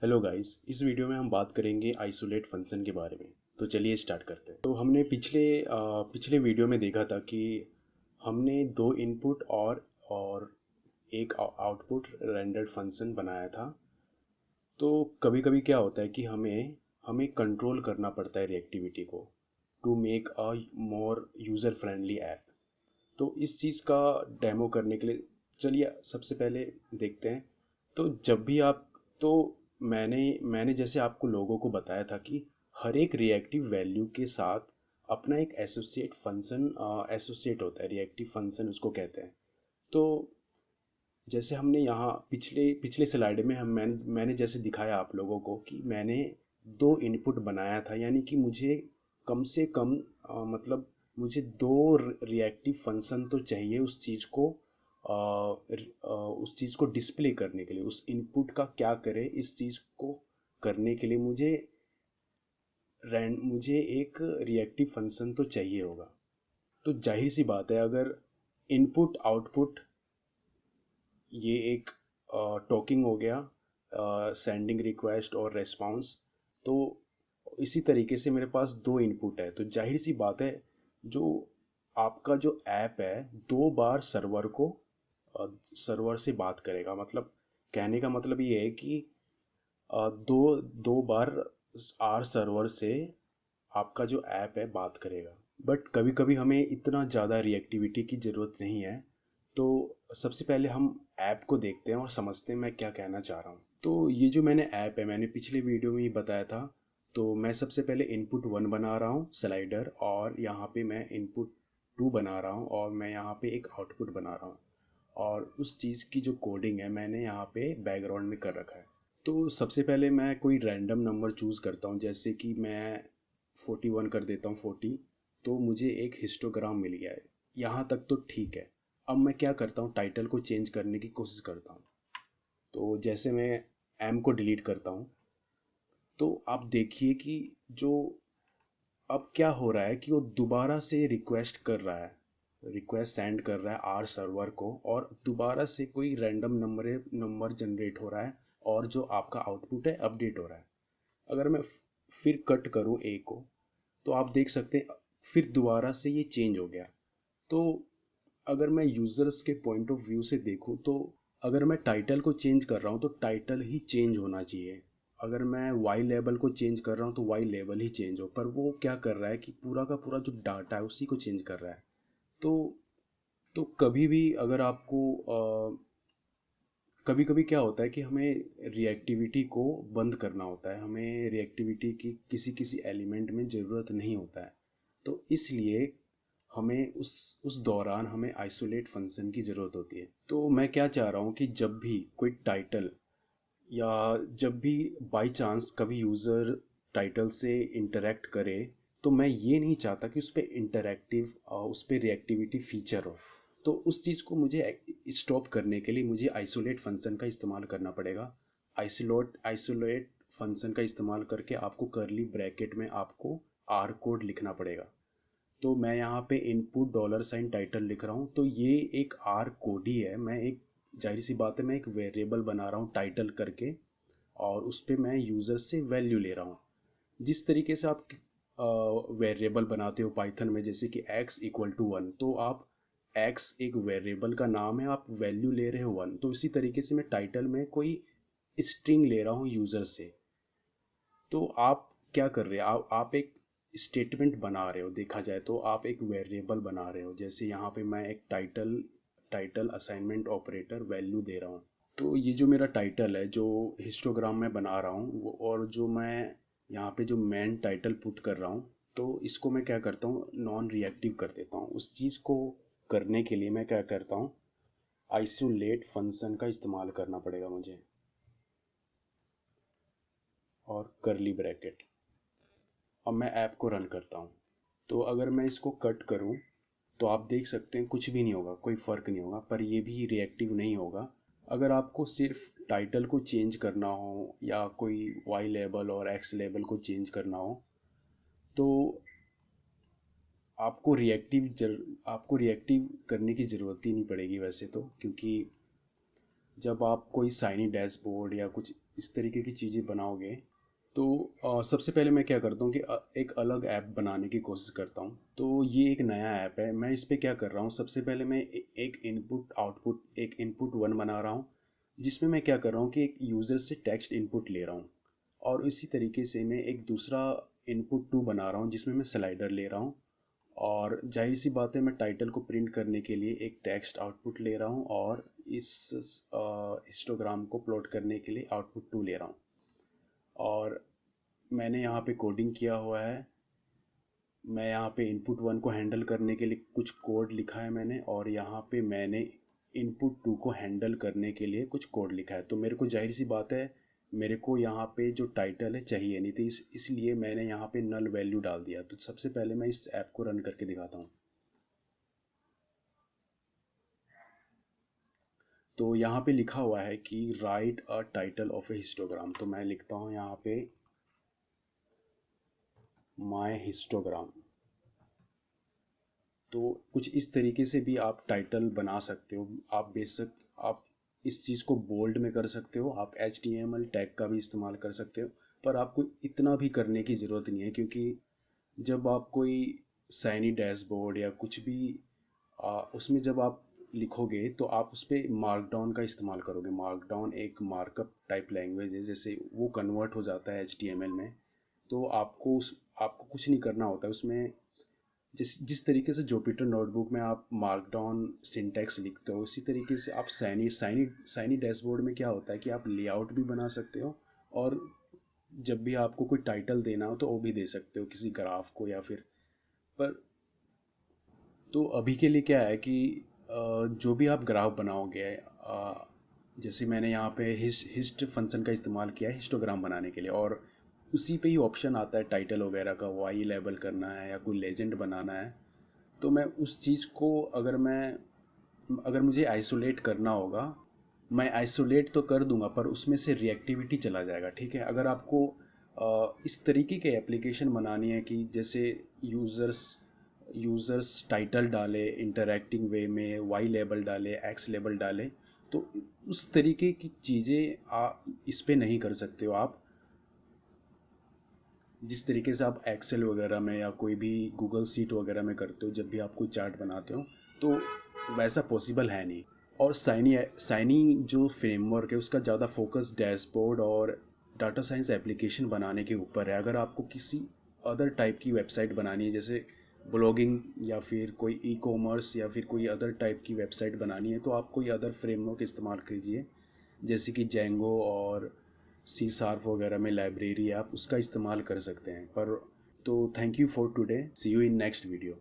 Hello guys, इस video में हम बात करेंगे आइसोलेट फंक्शन के बारे में। तो चलिए स्टार्ट करते हैं। तो हमने पिछले वीडियो में देखा था कि हमने दो इनपुट और एक आउटपुट रेंडर्ड फंक्शन बनाया था। तो कभी कभी क्या होता है कि हमें हमें कंट्रोल करना पड़ता है रिएक्टिविटी को to make a more user friendly app. तो इस चीज़ का डेमो करने के लिए चलिए सबसे पहले देखते हैं। तो जब भी आप तो मैंने मैंने जैसे आपको लोगों को बताया था कि हर एक रिएक्टिव वैल्यू के साथ अपना एक एसोसिएट फंक्शन एसोसिएट होता है। रिएक्टिव फंक्शन उसको कहते हैं। तो जैसे हमने यहाँ पिछले पिछले स्लाइड में मैंने जैसे दिखाया आप लोगों को कि मैंने दो इनपुट बनाया था, यानी कि मुझे कम से कम मतलब मुझे दो रिएक्टिव फंक्शन तो चाहिए उस चीज़ को उस चीज़ को डिस्प्ले करने के लिए। उस इनपुट का क्या करे इस चीज़ को करने के लिए मुझे एक रिएक्टिव फंक्शन तो चाहिए होगा। तो जाहिर सी बात है, अगर इनपुट आउटपुट ये एक टॉकिंग हो गया, सेंडिंग रिक्वेस्ट और रेस्पॉन्स। तो इसी तरीके से मेरे पास दो इनपुट है, तो जाहिर सी बात है जो आपका जो ऐप है दो बार सर्वर से बात करेगा। मतलब कहने का मतलब ये है कि दो दो बार आर सर्वर से आपका जो ऐप है बात करेगा। बट कभी कभी हमें इतना ज़्यादा रिएक्टिविटी की ज़रूरत नहीं है। तो सबसे पहले हम ऐप को देखते हैं और समझते हैं मैं क्या कहना चाह रहा हूँ। तो ये जो मैंने ऐप है, मैंने पिछले वीडियो में ही बताया था। तो मैं सबसे पहले इनपुट वन बना रहा हूँ स्लाइडर, और यहाँ पे मैं इनपुट टू बना रहा हूँ, और मैं यहाँ पे एक आउटपुट बना रहा हूँ। और उस चीज़ की जो कोडिंग है मैंने यहाँ पे बैकग्राउंड में कर रखा है। तो सबसे पहले मैं कोई रैंडम नंबर चूज़ करता हूँ, जैसे कि मैं 41 कर देता हूँ 40। तो मुझे एक हिस्टोग्राम मिल गया है। यहाँ तक तो ठीक है। अब मैं क्या करता हूँ, टाइटल को चेंज करने की कोशिश करता हूँ। तो जैसे मैं एम को डिलीट करता हूँ, तो आप देखिए कि जो अब क्या हो रहा है कि वो दोबारा से रिक्वेस्ट कर रहा है, रिक्वेस्ट सेंड कर रहा है आर सर्वर को, और दोबारा से कोई रैंडम नंबर जनरेट हो रहा है, और जो आपका आउटपुट है अपडेट हो रहा है। अगर मैं फिर कट करूँ ए को, तो आप देख सकते हैं फिर दोबारा से ये चेंज हो गया। तो अगर मैं यूज़र्स के पॉइंट ऑफ व्यू से देखूँ, तो अगर मैं टाइटल को चेंज कर रहा हूँ तो टाइटल ही चेंज होना चाहिए। अगर मैं वाई लेबल को चेंज कर रहा हूँ तो वाई लेबल ही चेंज हो। पर वो क्या कर रहा है कि पूरा का पूरा जो डाटा है उसी को चेंज कर रहा है। तो कभी भी अगर आपको कभी कभी क्या होता है कि हमें रिएक्टिविटी को बंद करना होता है, हमें रिएक्टिविटी की किसी किसी एलिमेंट में ज़रूरत नहीं होता है। तो इसलिए हमें उस दौरान हमें आइसोलेट फंक्शन की ज़रूरत होती है। तो मैं क्या चाह रहा हूँ कि जब भी कोई टाइटल, या जब भी बाय चांस कभी यूज़र टाइटल से इंटरेक्ट करे, तो मैं ये नहीं चाहता कि उस पर रिएक्टिविटी फीचर हो। तो उस चीज़ को मुझे स्टॉप करने के लिए मुझे आइसोलेट फंक्शन का इस्तेमाल करना पड़ेगा। आइसोलेट फंक्शन का इस्तेमाल करके आपको कर्ली ब्रैकेट में आपको आर कोड लिखना पड़ेगा। तो मैं यहाँ पे इनपुट डॉलर साइन टाइटल लिख रहा हूँ, तो ये एक आर कोड ही है। मैं एक जाहिर सी बात है, मैं एक वेरिएबल बना रहा हूँ टाइटल करके, और उस पर मैं यूज़र से वैल्यू ले रहा हूँ। जिस तरीके से आप वेरिएबल बनाते हो पाइथन में, जैसे कि x इक्वल टू वन, तो आप x एक वेरिएबल का नाम है, आप वैल्यू ले रहे हो वन। तो इसी तरीके से मैं टाइटल में कोई स्ट्रिंग ले रहा हूँ यूज़र से। तो आप क्या कर रहे हो, आप एक स्टेटमेंट बना रहे हो। देखा जाए तो आप एक वेरिएबल बना रहे हो। जैसे यहाँ पे मैं एक टाइटल असाइनमेंट ऑपरेटर वैल्यू दे रहा हूँ। तो ये जो मेरा टाइटल है जो हिस्टोग्राम में बना रहा हूँ वो, और जो मैं यहाँ पे जो मेन टाइटल पुट कर रहा हूँ, तो इसको मैं क्या करता हूँ, नॉन रिएक्टिव कर देता हूँ। उस चीज़ को करने के लिए मैं क्या करता हूँ, आइसोलेट फंक्शन का इस्तेमाल करना पड़ेगा मुझे, और करली ब्रैकेट। अब मैं ऐप को रन करता हूँ। तो अगर मैं इसको कट करूँ, तो आप देख सकते हैं कुछ भी नहीं होगा, कोई फ़र्क नहीं होगा। पर ये भी रिएक्टिव नहीं होगा। अगर आपको सिर्फ टाइटल को चेंज करना हो, या कोई वाई लेबल और एक्स लेबल को चेंज करना हो, तो आपको रिएक्टिव करने की ज़रूरत ही नहीं पड़ेगी वैसे तो, क्योंकि जब आप कोई साइनी डैशबोर्ड या कुछ इस तरीके की चीज़ें बनाओगे, तो सबसे पहले मैं क्या करता हूँ कि एक अलग ऐप बनाने की कोशिश करता हूँ। तो ये एक नया ऐप है, मैं इस पे क्या कर रहा हूँ, सबसे पहले मैं एक इनपुट आउटपुट, एक इनपुट वन बना रहा हूँ, जिसमें मैं क्या कर रहा हूँ कि एक यूज़र से टेक्स्ट इनपुट ले रहा हूँ। और इसी तरीके से मैं एक दूसरा इनपुट टू बना रहा हूँ, जिसमें मैं स्लाइडर ले रहा हूँ। और जाहिर सी बात है, मैं टाइटल को प्रिंट करने के लिए एक टेक्स्ट आउटपुट ले रहा हूँ, और इस हिस्टोग्राम को प्लॉट करने के लिए आउटपुट टू ले रहा हूँ। और मैंने यहाँ पे कोडिंग किया हुआ है। मैं यहाँ पे इनपुट वन को हैंडल करने के लिए कुछ कोड लिखा है मैंने, और यहाँ पे मैंने इनपुट टू को हैंडल करने के लिए कुछ कोड लिखा है। तो मेरे को जाहिर सी बात है, मेरे को यहाँ पे जो टाइटल है चाहिए नहीं थी, इसलिए मैंने यहाँ पे नल वैल्यू डाल दिया। तो सबसे पहले मैं इस ऐप को रन करके दिखाता हूँ। तो यहाँ पे लिखा हुआ है कि right a title of A histogram. तो मैं लिखता हूँ यहाँ पे माय हिस्टोग्राम। तो कुछ इस तरीके से भी आप टाइटल बना सकते हो। आप बेशक आप इस चीज़ को बोल्ड में कर सकते हो, आप HTML टैग का भी इस्तेमाल कर सकते हो, पर आपको इतना भी करने की ज़रूरत नहीं है, क्योंकि जब आप कोई साइनी डैशबोर्ड या कुछ भी उसमें जब आप लिखोगे, तो आप उस पर मार्कडाउन का इस्तेमाल करोगे। मार्कडाउन एक मार्कअप टाइप लैंग्वेज है, जैसे वो कन्वर्ट हो जाता है HTML में। तो आपको कुछ नहीं करना होता है उसमें। जिस जिस तरीके से जुपिटर नोटबुक में आप मार्कडाउन सिंटैक्स लिखते हो, उसी तरीके से आप साइनी साइनी साइनी डैशबोर्ड में क्या होता है कि आप लेआउट भी बना सकते हो, और जब भी आपको कोई टाइटल देना हो तो वो भी दे सकते हो किसी ग्राफ को या फिर। पर तो अभी के लिए क्या है कि जो भी आप ग्राफ बनाओगे, जैसे मैंने यहाँ पे हिस्ट फंक्शन का इस्तेमाल किया है हिस्टोग्राम बनाने के लिए, और उसी पे ही ऑप्शन आता है टाइटल वगैरह का, वाई लेबल करना है या कोई लेजेंड बनाना है। तो मैं उस चीज़ को, अगर मुझे आइसोलेट करना होगा, मैं आइसोलेट तो कर दूंगा, पर उसमें से रिएक्टिविटी चला जाएगा। ठीक है, अगर आपको इस तरीके के एप्लीकेशन बनानी है कि जैसे यूज़र्स यूज़र्स टाइटल डाले इंटरैक्टिंग वे में, वाई लेबल डाले, एक्स लेबल डाले, तो उस तरीके की चीज़ें आप इस पे नहीं कर सकते हो। आप जिस तरीके से आप एक्सेल वगैरह में या कोई भी गूगल सीट वगैरह में करते हो, जब भी आप कोई चार्ट बनाते हो, तो वैसा पॉसिबल है नहीं। और साइनी जो फ्रेमवर्क है, उसका ज़्यादा फोकस डैशबोर्ड और डाटा साइंस एप्लीकेशन बनाने के ऊपर है। अगर आपको किसी अदर टाइप की वेबसाइट बनानी है, जैसे ब्लॉगिंग या फिर कोई ई कॉमर्स या फिर कोई अदर टाइप की वेबसाइट बनानी है, तो आप कोई अदर फ्रेमवर्क इस्तेमाल कीजिए, जैसे कि जेंगो और सी शार्प वगैरह में लाइब्रेरी, आप उसका इस्तेमाल कर सकते हैं। पर तो thank you for today, see you in next video.